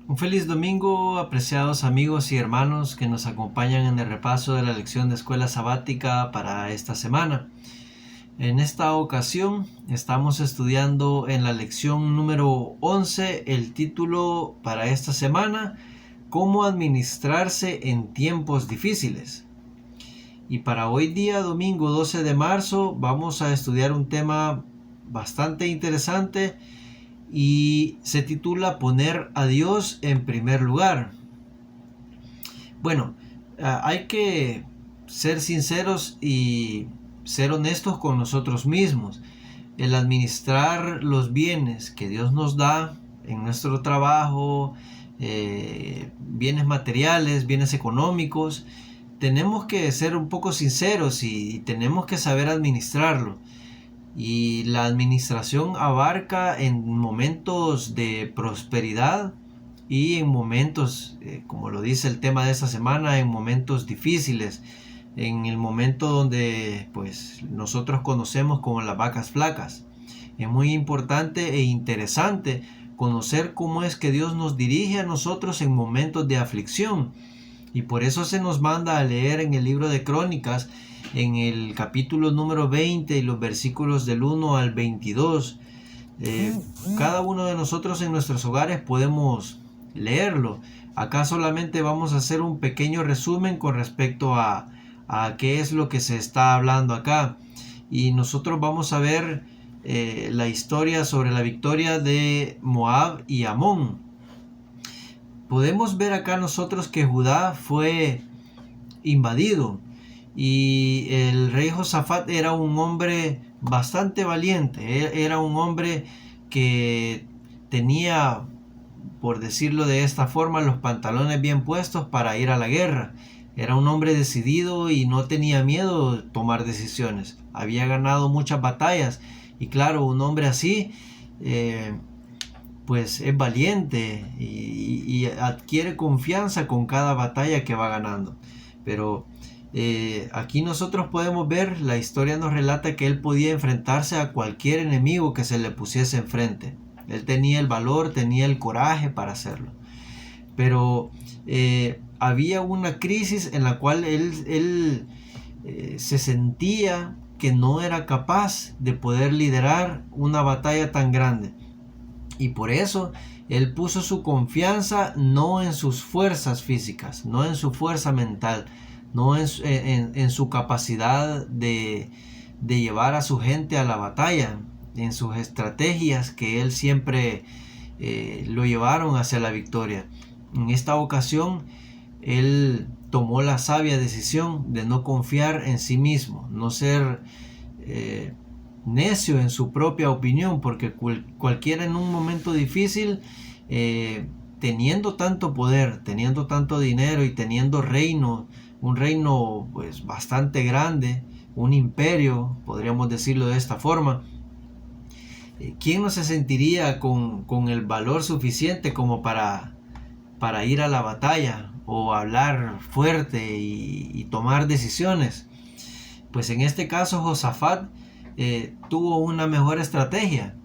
Un feliz domingo, apreciados amigos y hermanos que nos acompañan en el repaso de la lección de escuela sabática para esta semana. En esta ocasión estamos estudiando en la lección número 11 el título para esta semana, Cómo administrarse en tiempos difíciles. Y para hoy día, domingo 12 de marzo, vamos a estudiar un tema bastante interesante y se titula Poner a Dios en primer lugar. Bueno, hay que ser sinceros y ser honestos con nosotros mismos. El administrar los bienes que Dios nos da en nuestro trabajo, bienes materiales, bienes económicos, tenemos que ser un poco sinceros y tenemos que saber administrarlo. Y la administración abarca en momentos de prosperidad y en momentos, como lo dice el tema de esta semana, en momentos difíciles, en el momento donde pues nosotros conocemos como las vacas flacas. Es muy importante e interesante conocer cómo es que Dios nos dirige a nosotros en momentos de aflicción. Y por eso se nos manda a leer en el libro de Crónicas, en el capítulo número 20 y los versículos del 1 al 22. Cada uno de nosotros en nuestros hogares podemos leerlo. Acá solamente vamos a hacer un pequeño resumen con respecto a qué es lo que se está hablando acá. Y nosotros vamos a ver la historia sobre la victoria de Moab y Amón. Podemos ver acá nosotros que Judá fue invadido y el rey Josafat era un hombre bastante valiente, era un hombre que tenía, por decirlo de esta forma, los pantalones bien puestos para ir a la guerra. Era un hombre decidido y no tenía miedo de tomar decisiones. Había ganado muchas batallas y claro, un hombre así pues es valiente y adquiere confianza con cada batalla que va ganando. Pero aquí nosotros podemos ver, la historia nos relata que él podía enfrentarse a cualquier enemigo que se le pusiese enfrente. Él tenía el valor, tenía el coraje para hacerlo. Pero había una crisis en la cual él se sentía que no era capaz de poder liderar una batalla tan grande. Y por eso él puso su confianza no en sus fuerzas físicas, no en su fuerza mental, no en su capacidad de llevar a su gente a la batalla, en sus estrategias que él siempre lo llevaron hacia la victoria. En esta ocasión él tomó la sabia decisión de no confiar en sí mismo, no ser necio en su propia opinión, porque cualquiera en un momento difícil, teniendo tanto poder, teniendo tanto dinero y teniendo un reino pues bastante grande, un imperio, podríamos decirlo de esta forma, ¿quién no se sentiría con el valor suficiente como para ir a la batalla o hablar fuerte y tomar decisiones? Pues en este caso Josafat tuvo una mejor estrategia,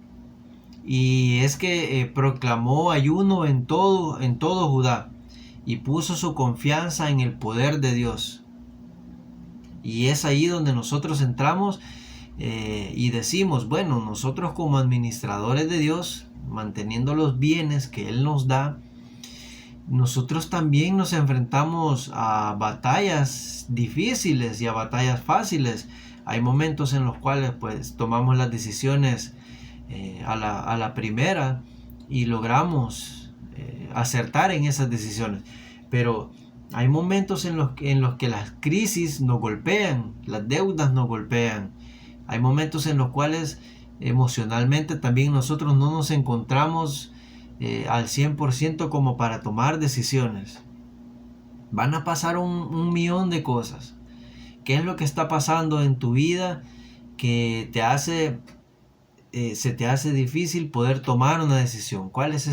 y es que proclamó ayuno en todo Judá y puso su confianza en el poder de Dios. Y es ahí donde nosotros entramos y decimos, bueno, nosotros como administradores de Dios, manteniendo los bienes que Él nos da, nosotros también nos enfrentamos a batallas difíciles y a batallas fáciles. Hay momentos en los cuales pues tomamos las decisiones a la primera y logramos acertar en esas decisiones. Pero hay momentos en los que las crisis nos golpean, las deudas nos golpean. Hay momentos en los cuales emocionalmente también nosotros no nos encontramos al 100% como para tomar decisiones. Van a pasar un millón de cosas. ¿Qué es lo que está pasando en tu vida que se te hace difícil poder tomar una decisión? ¿Cuál es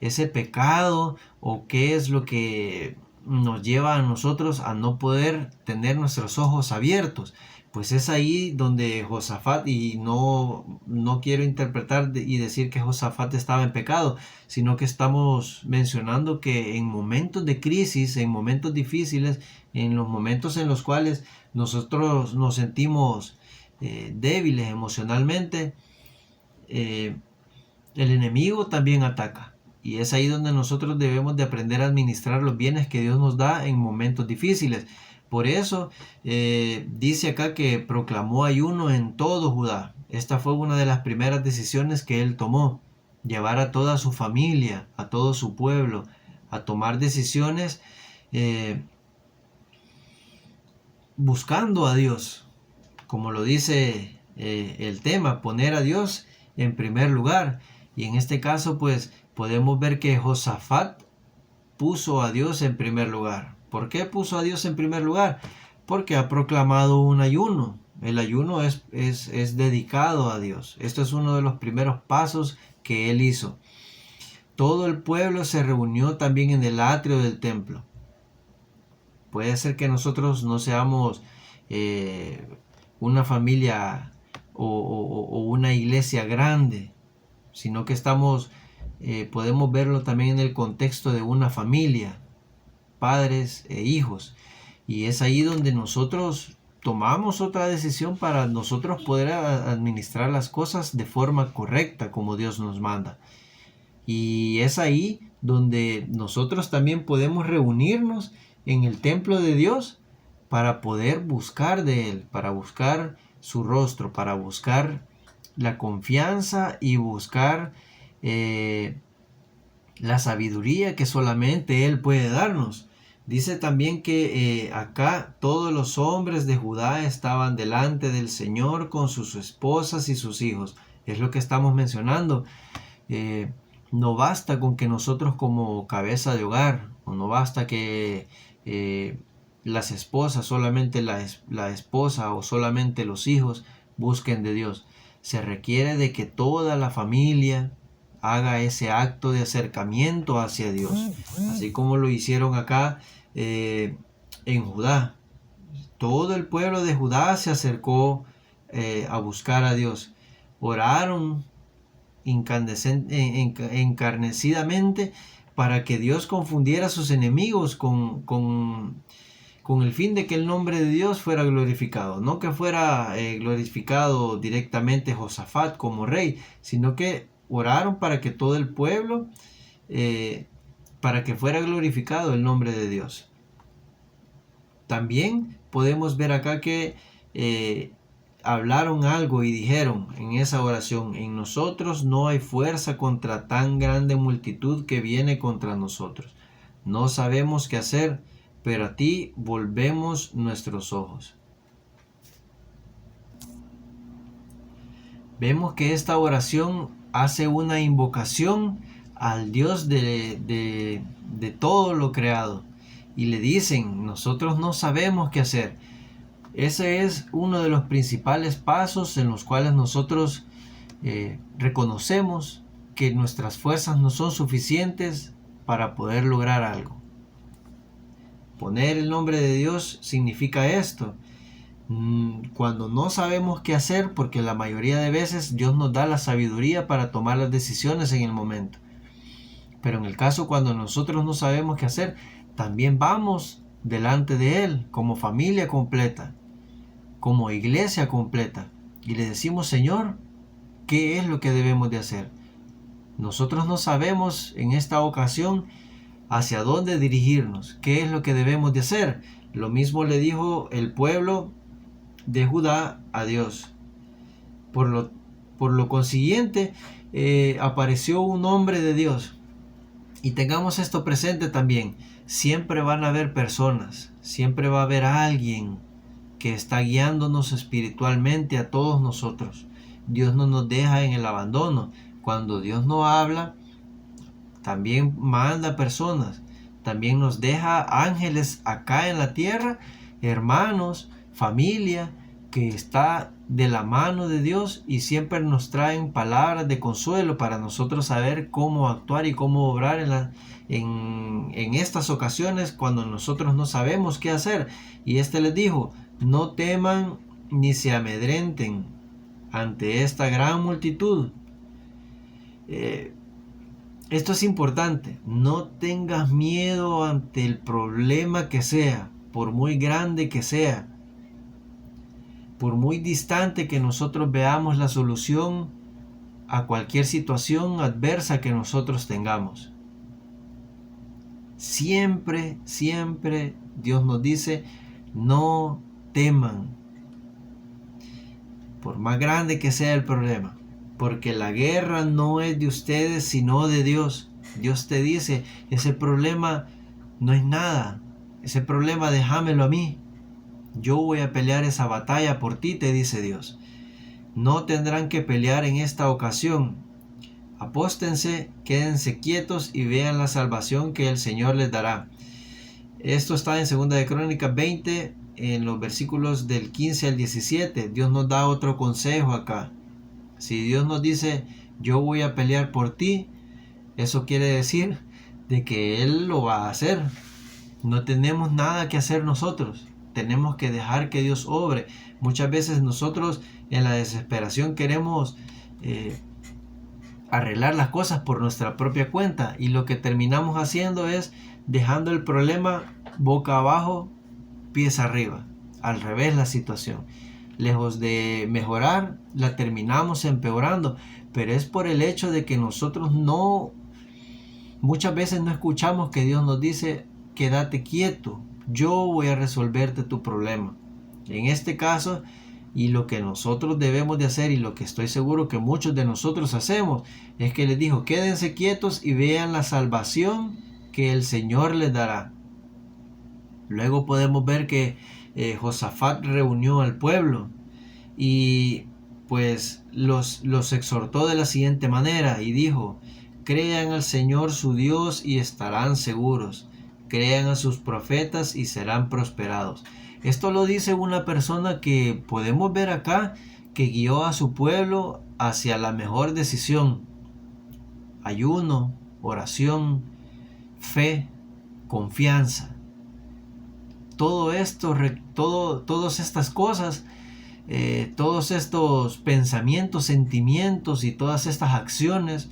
ese pecado o qué es lo que nos lleva a nosotros a no poder tener nuestros ojos abiertos? pues es ahí donde Josafat, y no quiero interpretar y decir que Josafat estaba en pecado, sino que estamos mencionando que en momentos de crisis, en momentos difíciles, en los momentos en los cuales nosotros nos sentimos débiles emocionalmente, el enemigo también ataca. Y es ahí donde nosotros debemos de aprender a administrar los bienes que Dios nos da en momentos difíciles. Por eso dice acá que proclamó ayuno en todo Judá. Esta fue una de las primeras decisiones que él tomó. Llevar a toda su familia, a todo su pueblo, a tomar decisiones buscando a Dios. Como lo dice el tema, poner a Dios en primer lugar. Y en este caso, pues podemos ver que Josafat puso a Dios en primer lugar. ¿Por qué puso a Dios en primer lugar? Porque ha proclamado un ayuno. El ayuno es dedicado a Dios. Esto es uno de los primeros pasos que él hizo. Todo el pueblo se reunió también en el atrio del templo. Puede ser que nosotros no seamos una familia o una iglesia grande, sino que podemos verlo también en el contexto de una familia, padres e hijos. Y es ahí donde nosotros tomamos otra decisión para nosotros poder administrar las cosas de forma correcta, como Dios nos manda. Y es ahí donde nosotros también podemos reunirnos en el templo de Dios para poder buscar de Él, para buscar su rostro, para buscar la confianza y buscar la sabiduría que solamente Él puede darnos. Dice también que acá todos los hombres de Judá estaban delante del Señor con sus esposas y sus hijos. Es lo que estamos mencionando. No basta con que nosotros como cabeza de hogar, o no basta que las esposas, solamente la esposa o solamente los hijos busquen de Dios. Se requiere de que toda la familia haga ese acto de acercamiento hacia Dios, así como lo hicieron acá en Judá. Todo el pueblo de Judá se acercó a buscar a Dios. Oraron encarnecidamente para que Dios confundiera a sus enemigos con el fin de que el nombre de Dios fuera glorificado. No que fuera glorificado directamente Josafat como rey, sino que oraron para que todo el pueblo, para que fuera glorificado el nombre de Dios. También podemos ver acá que hablaron algo y dijeron en esa oración: en nosotros no hay fuerza contra tan grande multitud que viene contra nosotros. No sabemos qué hacer, pero a ti volvemos nuestros ojos. Vemos que esta oración hace una invocación al Dios de todo lo creado. Y le dicen: nosotros no sabemos qué hacer. Ese es uno de los principales pasos en los cuales nosotros reconocemos que nuestras fuerzas no son suficientes para poder lograr algo. Poner el nombre de Dios significa esto. Cuando no sabemos qué hacer, porque la mayoría de veces Dios nos da la sabiduría para tomar las decisiones en el momento. Pero en el caso cuando nosotros no sabemos qué hacer, también vamos delante de Él como familia completa, como iglesia completa, y le decimos: Señor, ¿qué es lo que debemos de hacer? Nosotros no sabemos en esta ocasión hacia dónde dirigirnos, qué es lo que debemos de hacer. Lo mismo le dijo el pueblo de Judá a Dios. Por lo consiguiente, apareció un hombre de Dios. Y tengamos esto presente también: siempre van a haber personas, siempre va a haber alguien que está guiándonos espiritualmente a todos nosotros. Dios no nos deja en el abandono. Cuando Dios no habla, también manda personas, también nos deja ángeles acá en la tierra, hermanos, familia que está de la mano de Dios, y siempre nos traen palabras de consuelo para nosotros saber cómo actuar y cómo obrar en estas ocasiones cuando nosotros no sabemos qué hacer. Y les dijo: no teman ni se amedrenten ante esta gran multitud. Esto es importante. No tengas miedo ante el problema que sea, por muy grande que sea, por muy distante que nosotros veamos la solución a cualquier situación adversa que nosotros tengamos. Siempre, siempre Dios nos dice, no teman, por más grande que sea el problema, porque la guerra no es de ustedes sino de Dios. Dios te dice, ese problema no es nada, ese problema déjamelo a mí, yo voy a pelear esa batalla por ti, te dice Dios. No tendrán que pelear en esta ocasión. Apóstense, quédense quietos y vean la salvación que el Señor les dará. Esto está en 2 de Crónicas 20, en los versículos del 15 al 17. Dios nos da otro consejo acá. Si Dios nos dice, yo voy a pelear por ti, eso quiere decir de que Él lo va a hacer. No tenemos nada que hacer nosotros. Tenemos que dejar que Dios obre. Muchas veces nosotros en la desesperación queremos arreglar las cosas por nuestra propia cuenta, y lo que terminamos haciendo es dejando el problema boca abajo, pies arriba, al revés la situación. Lejos de mejorar, la terminamos empeorando, pero es por el hecho de que nosotros muchas veces no escuchamos que Dios nos dice, quédate quieto, yo voy a resolverte tu problema. En este caso, y lo que nosotros debemos de hacer, y lo que estoy seguro que muchos de nosotros hacemos, es que les dijo, quédense quietos y vean la salvación que el Señor les dará. Luego podemos ver que Josafat reunió al pueblo y pues los exhortó de la siguiente manera y dijo, crean al Señor su Dios y estarán seguros, crean a sus profetas y serán prosperados. Esto lo dice una persona que podemos ver acá, que guió a su pueblo hacia la mejor decisión. Ayuno, oración, fe, confianza. Todo esto, todas estas cosas, todos estos pensamientos, sentimientos y todas estas acciones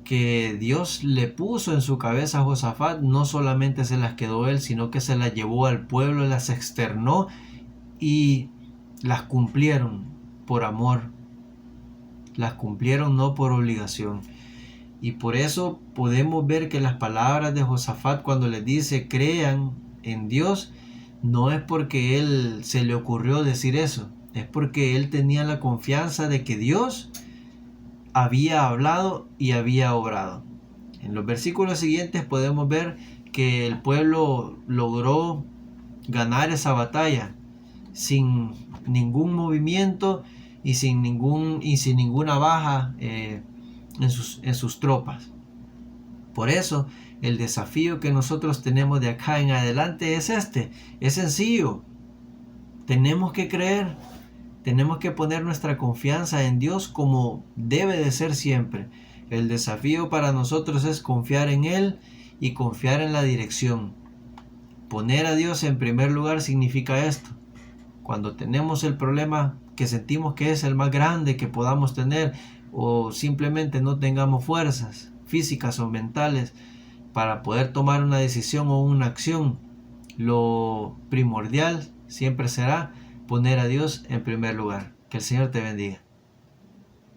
que Dios le puso en su cabeza a Josafat, no solamente se las quedó él, sino que se las llevó al pueblo, las externó y las cumplieron por amor, las cumplieron no por obligación. Y por eso podemos ver que las palabras de Josafat cuando les dice crean en Dios, no es porque él se le ocurrió decir eso, es porque él tenía la confianza de que Dios había hablado y había obrado. En los versículos siguientes podemos ver que el pueblo logró ganar esa batalla sin ningún movimiento y sin ninguna baja en sus tropas. Por eso el desafío que nosotros tenemos de acá en adelante es es sencillo. Tenemos que creer. Tenemos que poner nuestra confianza en Dios como debe de ser siempre. El desafío para nosotros es confiar en Él y confiar en la dirección. Poner a Dios en primer lugar significa esto. Cuando tenemos el problema que sentimos que es el más grande que podamos tener, o simplemente no tengamos fuerzas físicas o mentales para poder tomar una decisión o una acción, lo primordial siempre será poner a Dios en primer lugar. Que el Señor te bendiga.